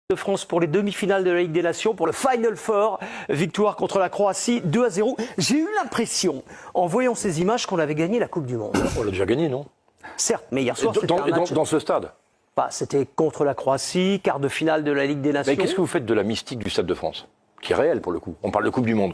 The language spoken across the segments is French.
de France pour les demi-finales de la Ligue des Nations, pour le Final Four, victoire contre la Croatie 2-0. J'ai eu l'impression, en voyant ces images, qu'on avait gagné la Coupe du Monde. On l'a déjà gagné, non? Certes, mais hier soir, c'était un match... Dans ce stade? C'était contre la Croatie, quart de finale de la Ligue des Nations. Mais qu'est-ce que vous faites de la mystique du Stade de France? Qui est réelle pour le coup. On parle de Coupe du Monde.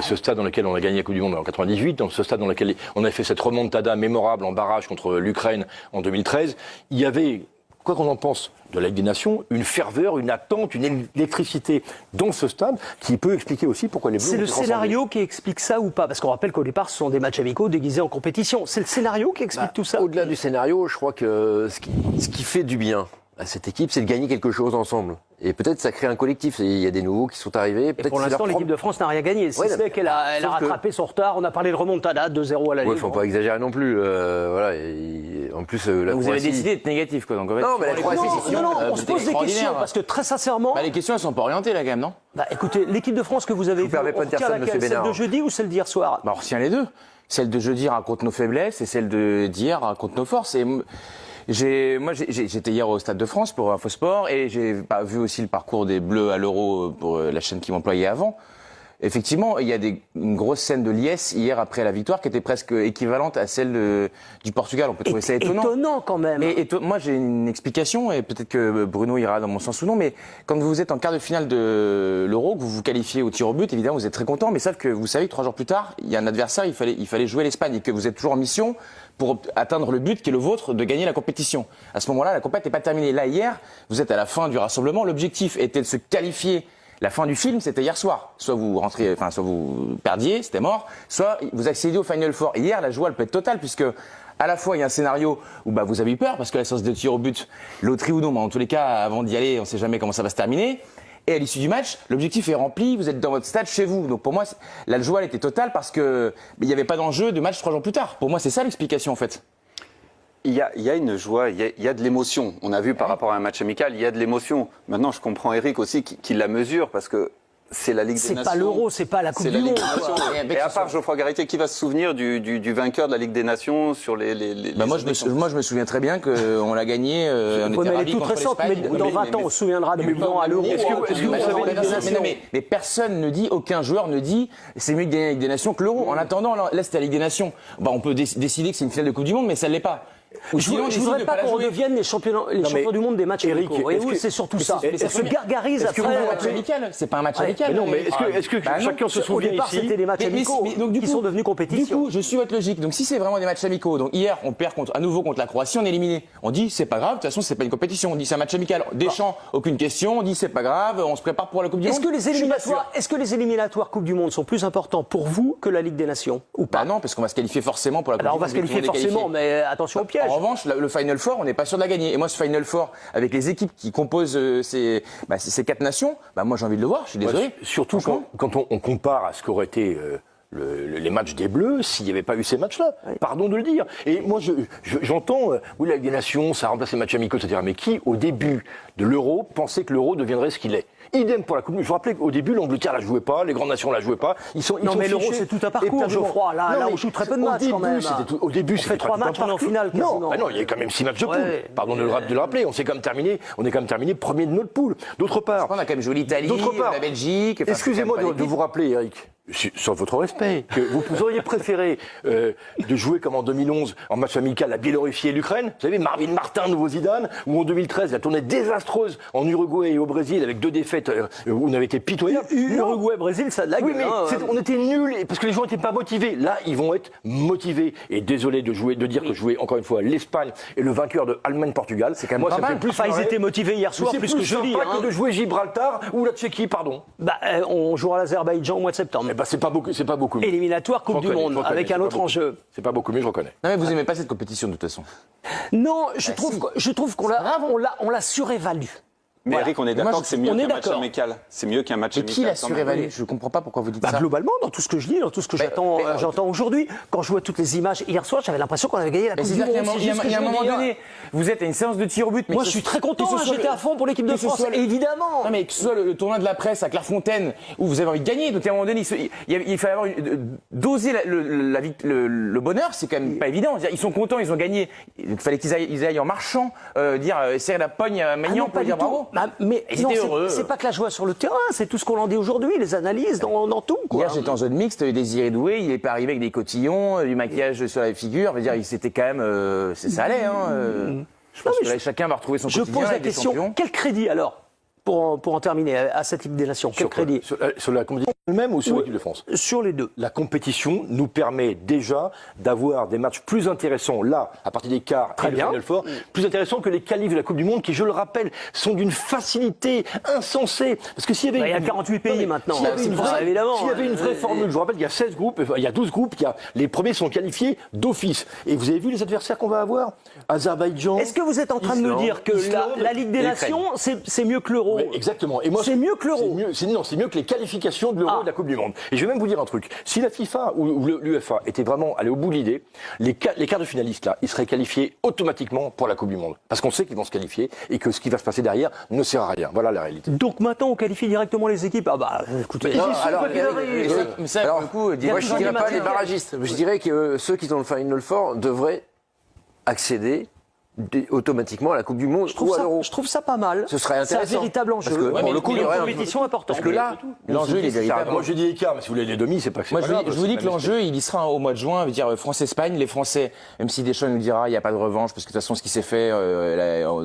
Ce stade dans lequel on a gagné la Coupe du Monde en 98, dans ce stade dans lequel on a fait cette remontada mémorable en barrage contre l'Ukraine en 2013, il y avait, quoi qu'on en pense de la Ligue des Nations, une ferveur, une attente, une électricité dans ce stade qui peut expliquer aussi pourquoi les Bleus ont été C'est le scénario qui explique ça ou pas? Parce qu'on rappelle qu'au départ, ce sont des matchs amicaux déguisés en compétition. C'est le scénario qui explique tout ça? Au-delà du scénario, je crois que ce qui fait du bien à cette équipe, c'est de gagner quelque chose ensemble. Et peut-être ça crée un collectif. Il y a des nouveaux qui sont arrivés. Et pour l'instant, l'équipe de France n'a rien gagné. Si c'est qu'elle a rattrapé son retard. On a parlé de remontada, 2-0 à la Ligue. Il ne faut pas exagérer non plus. Voilà. En plus, la vous Croatie... avez décidé d'être négatif, quoi. Donc, en fait, non, mais la Croatie, non, on se pose des questions parce que très sincèrement. Les questions, elles sont pas orientées, là, quand même, non? Écoutez, l'équipe de France que vous avez vue, on retient laquelle? Celle de jeudi ou celle d'hier soir? On retient les deux. Celle de jeudi raconte nos faiblesses et celle d'hier raconte nos forces. Et moi, j'étais hier au Stade de France pour Infosport et j'ai vu aussi le parcours des Bleus à l'Euro pour la chaîne qui m'employait avant. Effectivement, il y a une grosse scène de liesse hier après la victoire qui était presque équivalente à celle du Portugal. On peut trouver ça étonnant. Étonnant quand même. Moi, j'ai une explication et peut-être que Bruno ira dans mon sens ou non. Mais quand vous êtes en quart de finale de l'Euro, que vous vous qualifiez au tir au but, évidemment, vous êtes très content. Mais sauf que vous savez que 3 jours plus tard, il y a un adversaire, il fallait jouer l'Espagne et que vous êtes toujours en mission pour atteindre le but qui est le vôtre de gagner la compétition. À ce moment-là, la compétition n'est pas terminée. Là, hier, vous êtes à la fin du rassemblement. L'objectif était de se qualifier. La fin du film, c'était hier soir. Soit vous rentriez, soit vous perdiez, c'était mort, soit vous accédiez au Final Four. Hier, la joie, elle peut être totale, puisque à la fois, il y a un scénario où vous avez eu peur, parce que la séance de tir au but, loterie ou non, mais en tous les cas, avant d'y aller, on ne sait jamais comment ça va se terminer. Et à l'issue du match, l'objectif est rempli, vous êtes dans votre stade chez vous. Donc pour moi, la joie, elle était totale, parce que il n'y avait pas d'enjeu de match 3 jours plus tard. Pour moi, c'est ça l'explication, en fait. Il y a une joie, il y a de l'émotion. On a vu par rapport à un match amical, il y a de l'émotion. Maintenant, je comprends Eric aussi qui la mesure parce que c'est la Ligue des Nations. C'est pas l'Euro, c'est pas la Coupe du Monde. Et à part Geoffroy Garité, qui va se souvenir du vainqueur de la Ligue des Nations sur les moi, je me souviens très bien qu'on l'a gagné. On était elle est toute récente, mais dans 20 ans, on se souviendra du blanc à l'Euro. Mais personne ne dit, aucun joueur ne dit, c'est mieux de gagner la Ligue des Nations que l'Euro. En attendant, là, c'était la Ligue des Nations. On peut décider que c'est une finale de Coupe du Monde, mais ça ne l'est pas. Je ne voudrais pas qu'on devienne les champions du monde des matchs amicaux. Voyez-vous, c'est surtout ça. Ça se gargarise après. C'est un match amical. C'est pas un match amical. Non, mais est-ce que chacun se souvient ici? Au départ, c'était des matchs amicaux qui sont devenus compétitions. Du coup, je suis votre logique. Donc, si c'est vraiment des matchs amicaux, donc hier, on perd à nouveau contre la Croatie, on est éliminé. On dit, c'est pas grave, de toute façon, c'est pas une compétition. On dit, c'est un match amical. Deschamps, aucune question. On dit, c'est pas grave, on se prépare pour la Coupe du Monde. Est-ce que les éliminatoires Coupe du Monde sont plus importants pour vous que la Ligue des Nations ou pas? Non, parce qu'on va se qualifier forcément pour la Coupe du Monde. On va se qualifier forcément, mais attention au piège. En revanche, le Final Four, on n'est pas sûr de la gagner. Et moi, ce Final Four, avec les équipes qui composent ces 4 nations, moi j'ai envie de le voir, je suis désolé. Surtout quand on compare à ce qu'aurait été les matchs des Bleus s'il n'y avait pas eu ces matchs-là. Oui. Pardon de le dire. Et moi, j'entends, oui, la Ligue des Nations, ça remplace les matchs amicaux, etc. Mais qui, au début de l'Euro, pensait que l'Euro deviendrait ce qu'il est? Idem pour la Coupe du Monde. Je vous rappelais qu'au début, l'Angleterre la jouait pas, les grandes nations la jouaient pas. Non, mais l'Euro, c'est tout un parcours, Geoffroy. Là, on joue très peu de matchs quand même. Au début, c'était 3 matchs en finale, quasiment. Non, il y a quand même 6 matchs de poule. Pardon de le rappeler. On est quand même terminé premier de notre poule. D'autre part. On a quand même joué l'Italie, la Belgique. Excusez-moi de vous rappeler, Eric, sur votre respect, que vous auriez préféré de jouer comme en 2011 en match amical la Biélorussie et l'Ukraine. Vous savez, Marvin Martin, nouveau Zidane, ou en 2013 la tournée désastreuse en Uruguay et au Brésil avec 2 défaites où on avait été pitoyable. Uruguay-Brésil, ça a de la gueule. Oui, mais on était nuls parce que les joueurs n'étaient pas motivés. Là, ils vont être motivés. Et désolé de dire que jouer encore une fois l'Espagne et le vainqueur de Allemagne-Portugal. C'est quand même ça fait plus. Ils étaient motivés hier soir plus que jeudi. Que de jouer Gibraltar ou la Tchéquie, pardon. On jouera l'Azerbaïdjan au mois de septembre. C'est pas beaucoup mieux. Éliminatoire Coupe du Monde, avec un autre enjeu. C'est pas beaucoup mieux, je reconnais. Non, mais vous aimez pas cette compétition de toute façon. Non, je trouve qu'on l'a surévalue. Mais Eric, on est d'accord que c'est mieux qu'un match amical. C'est mieux qu'un match amical. Qui l'a surévalué? Je ne comprends pas pourquoi vous dites ça. Globalement, dans tout ce que je lis, dans tout ce que j'entends aujourd'hui, quand je vois toutes les images hier soir, j'avais l'impression qu'on avait gagné la Coupe du Monde. Il y a un moment donné, vous êtes à une séance de tir au but. Moi, je suis très content, j'étais à fond pour l'équipe de France, évidemment. Non, mais que ce soit le tournoi de la presse à Clairefontaine, où vous avez envie de gagner, donc à un moment donné, il fallait doser le bonheur, c'est quand même pas évident. Ils sont contents, ils ont gagné. Il fallait qu'ils aillent en marchant, serrer la pogne à Maignan pour dire bravo. mais Ils non, étaient heureux. c'est pas que la joie sur le terrain, c'est tout ce qu'on en dit aujourd'hui, les analyses dans tout. Quoi. Hier, j'étais en zone mixte, Désiré Doué, il est pas arrivé avec des cotillons, du maquillage sur la figure. Je veux dire, il s'était quand même, ça allait. Je pense que là, chacun va retrouver son Je quotidien pose la avec des question, champions. quel crédit alors pour en terminer à cette Ligue des Nations, quel crédit Sur la compétition elle-même ou sur l'équipe de France? Sur les deux. La compétition nous permet déjà d'avoir des matchs plus intéressants, là, à partir des quarts et le bien. Final Four, plus intéressants que les qualifs de la Coupe du Monde, qui, je le rappelle, sont d'une facilité insensée. Parce que s'il y avait Il y a 48 pays maintenant, s'il y avait c'est une pour ça, vraie, évidemment. s'il y avait une vraie formule, je vous rappelle, il y a 16 groupes, il y a 12 groupes, les premiers sont qualifiés d'office. Et vous avez vu les adversaires qu'on va avoir? Azerbaïdjan. Est-ce que vous êtes en train de me dire que la Ligue des Nations, c'est mieux que l'Euro? Oui, exactement. Et moi, c'est mieux que l'Euro. C'est mieux que les qualifications de l'Euro et de la Coupe du Monde. Et je vais même vous dire un truc. Si la FIFA ou l'UEFA étaient vraiment allés au bout de l'idée, les quarts de finalistes, là, ils seraient qualifiés automatiquement pour la Coupe du Monde. Parce qu'on sait qu'ils vont se qualifier et que ce qui va se passer derrière ne sert à rien. Voilà la réalité. Donc maintenant, on qualifie directement les équipes. Ah bah, écoutez. Non, ils sont alors, pas qu'ils arrivent. Mais ça, Alors, pour le coup, moi, je toujours dirais des pas matchs les barragistes. Je dirais que ceux qui sont dans le Final Four devraient accéder automatiquement à la Coupe du Monde ou à l'Euro. Je trouve ça pas mal. Ce serait C'est un intéressant. véritable enjeu. Parce que, Ouais, pour mais le coup, il y il y a aurait une un- compétition importante. Parce que là, l'enjeu, il est véritable. Moi, je dis écart, mais si vous voulez les demi, c'est pas Moi, pas je grave, vous c'est dis pas que l'enjeu, il y sera au mois de juin. Je veux dire, France-Espagne, les Français, même si Deschamps nous dira, il n'y a pas de revanche, parce que de toute façon, ce qui s'est fait,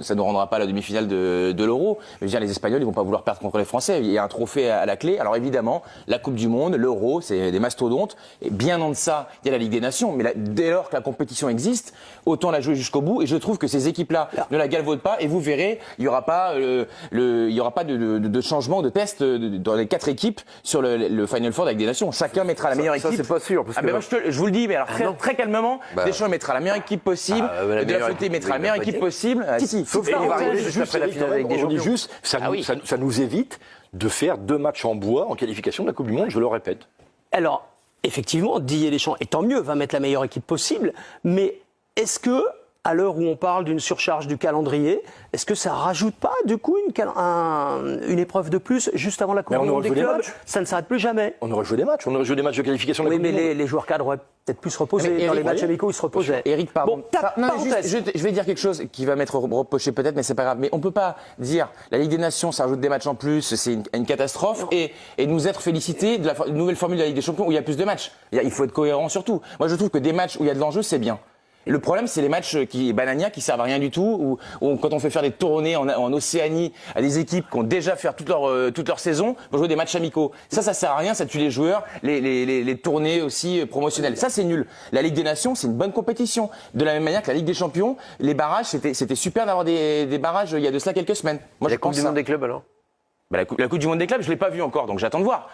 ça ne rendra pas la demi-finale de l'Euro. Mais je veux dire, les Espagnols, ils vont pas vouloir perdre contre les Français. Il y a un trophée à la clé. Alors évidemment, la Coupe du Monde, l'Euro, c'est des mastodontes. Et bien en deçà, il y a la Ligue des Nations. Mais dès lors que la compétition existe, autant la jouer jusqu'au bout. Et je trouve que ces équipes-là ne la galvaudent pas. Et vous verrez, il y aura pas de changement de test dans les 4 équipes sur le Final Four avec des nations. Chacun mettra la meilleure équipe. Ça, c'est pas sûr. Parce Ah que ben moi, je vous le dis, mais alors très calmement, Deschamps mettra la meilleure équipe possible, la De La meilleure Fuente équipe, mettra oui, la meilleure il a pas équipe dit. possible. Ah, si. Sauf Et qu'on on va va arriver juste juste après la finale avec des on dit champions. juste, Ah oui. ça nous évite de faire 2 matchs en bois en qualification de la Coupe du Monde, je le répète. Alors, effectivement, Didier Deschamps, et tant mieux, va mettre la meilleure équipe possible, mais est-ce que, à l'heure où on parle d'une surcharge du calendrier, est-ce que ça rajoute pas, du coup, une épreuve de plus juste avant la Coupe Mais on du aurait Monde des joué des clubs? matchs. Ça ne s'arrête plus jamais. On aurait joué des matchs de qualification de la Oui, Coupe mais du Monde. les joueurs cadres auraient peut-être pu se reposer. Mais Dans les Eric, matchs oui. amicaux, ils se reposaient. Eric, pardon. Bon, Non, parenthèse. juste, je vais dire quelque chose qui va m'être reproché peut-être, mais c'est pas grave. Mais on peut pas dire la Ligue des Nations, ça rajoute des matchs en plus, c'est une catastrophe, et nous être félicités de la nouvelle formule de la Ligue des Champions où il y a plus de matchs. Il faut être cohérent surtout. Moi, je trouve que des matchs où il y a de l'enjeu, c'est bien. Le problème, c'est les matchs banania qui servent à rien du tout, ou quand on fait faire des tournées en Océanie à des équipes qui ont déjà fait toute leur saison pour jouer des matchs amicaux. Ça sert à rien, ça tue les joueurs, les tournées aussi promotionnelles. Ça, c'est nul. La Ligue des Nations, c'est une bonne compétition. De la même manière que la Ligue des Champions, les barrages, c'était super d'avoir des barrages il y a de cela quelques semaines. Moi, La Coupe du Monde des clubs, alors? la Coupe du Monde des clubs, je l'ai pas vue encore, donc j'attends de voir.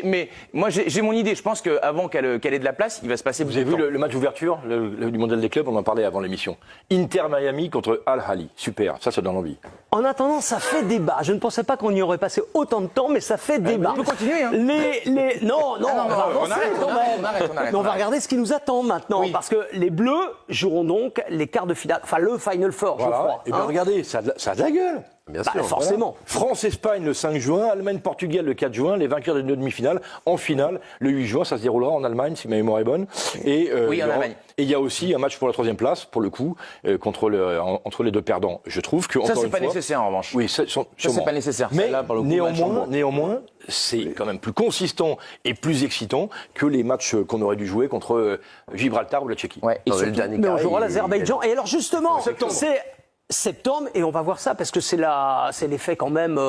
Mais moi, j'ai mon idée. Je pense qu'avant qu'elle ait de la place, il va se passer Vous beaucoup avez de vu temps. le match d'ouverture du Mondial des clubs, on en parlait avant l'émission. Inter Miami contre Al Ahly. Super, ça donne envie. En attendant, ça fait débat. Je ne pensais pas qu'on y aurait passé autant de temps, mais ça fait débat. on peut continuer, hein. Non, on va avancer quand même. on arrête. Mais on va regarder ce qui nous attend maintenant, Oui. parce que les Bleus joueront donc les quarts de finale, enfin le Final Four, je crois. Et bien hein. regardez, ça a de la gueule. Bien Bah, sûr. forcément. France-Espagne le 5 juin, Allemagne-Portugal le 4 juin, les vainqueurs des 2 demi-finales en finale le 8 juin, ça se déroulera en Allemagne si ma mémoire est bonne. Et, Oui, il y en aura- Allemagne. Et il y a aussi un match pour la 3e place, pour le coup, entre les deux perdants. Je trouve que Ça, encore c'est une pas fois, nécessaire en revanche. Oui, c'est c'est pas nécessaire. Mais Celle-là, pour le coup, match en bois. néanmoins, c'est quand même plus consistant et plus excitant que les matchs qu'on aurait dû jouer contre Gibraltar ou la Tchéquie. Ouais, et Non, mais le surtout- dernier Mais on carré, jouera il- l'Azerbaïdjan. Et alors justement, Septembre. c'est septembre et on va voir ça parce que c'est l'effet quand même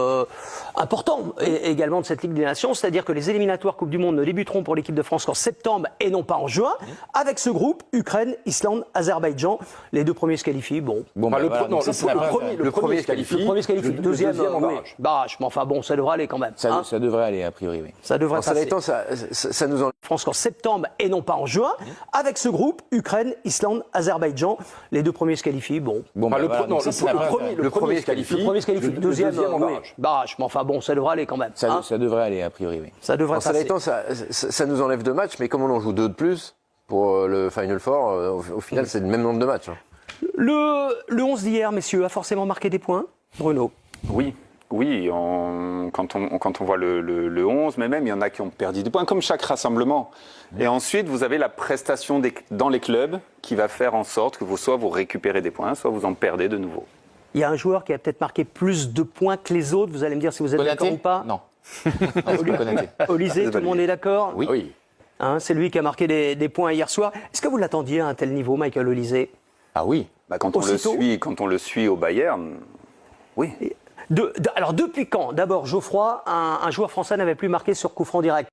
important également de cette Ligue des Nations, c'est-à-dire que les éliminatoires Coupe du Monde ne débuteront pour l'équipe de France qu'en septembre et non pas en juin. Avec ce groupe, Ukraine, Islande, Azerbaïdjan, les 2 premiers se qualifient. Bon. Bon, Enfin, bah, voilà, donc ça, c'est la base. le premier se qualifie. Le premier se qualifie, le deuxième en oui. barrage. Barrage. Mais enfin bon, ça devrait aller quand même. hein. Ça devrait aller, a priori, oui. Ça devrait En cela passer. étant, ça nous enlève. France qu'en septembre et non pas en juin. Avec ce groupe, Ukraine, Islande, Azerbaïdjan, les 2 premiers se qualifient. Bon. Bon, Enfin, bah, voilà, donc ça, c'est la base. le premier se qualifie. Le premier se qualifie, le deuxième en oui. barrage. Barrage. Mais enfin bon, ça devrait aller quand même. hein. Ça devrait aller, a priori, oui. Ça devrait En cela passer. étant, ça nous enlève 2 matchs, mais comme on en joue 2 de plus pour le Final Four, au final, c'est le même nombre de matchs. hein. Le 11 d'hier, messieurs, a forcément marqué des points. Bruno. Oui, quand on voit le 11, mais même il y en a qui ont perdu des points, comme chaque rassemblement. Et ensuite, vous avez la prestation dans les clubs qui va faire en sorte que soit vous récupérez des points, soit vous en perdez de nouveau. Il y a un joueur qui a peut-être marqué plus de points que les autres. Vous allez me dire si vous êtes Konaté d'accord ou pas. Non. Non, c'est pas Konaté. Olysée, tout le monde est d'accord. Oui. Hein, c'est lui qui a marqué des points hier soir. Est-ce que vous l'attendiez à un tel niveau, Michael Olysée? Ah oui. Bah, quand Aussitôt. on le suit au Bayern, oui. Alors depuis quand? D'abord, Geoffroy, un joueur français n'avait plus marqué sur coup franc direct.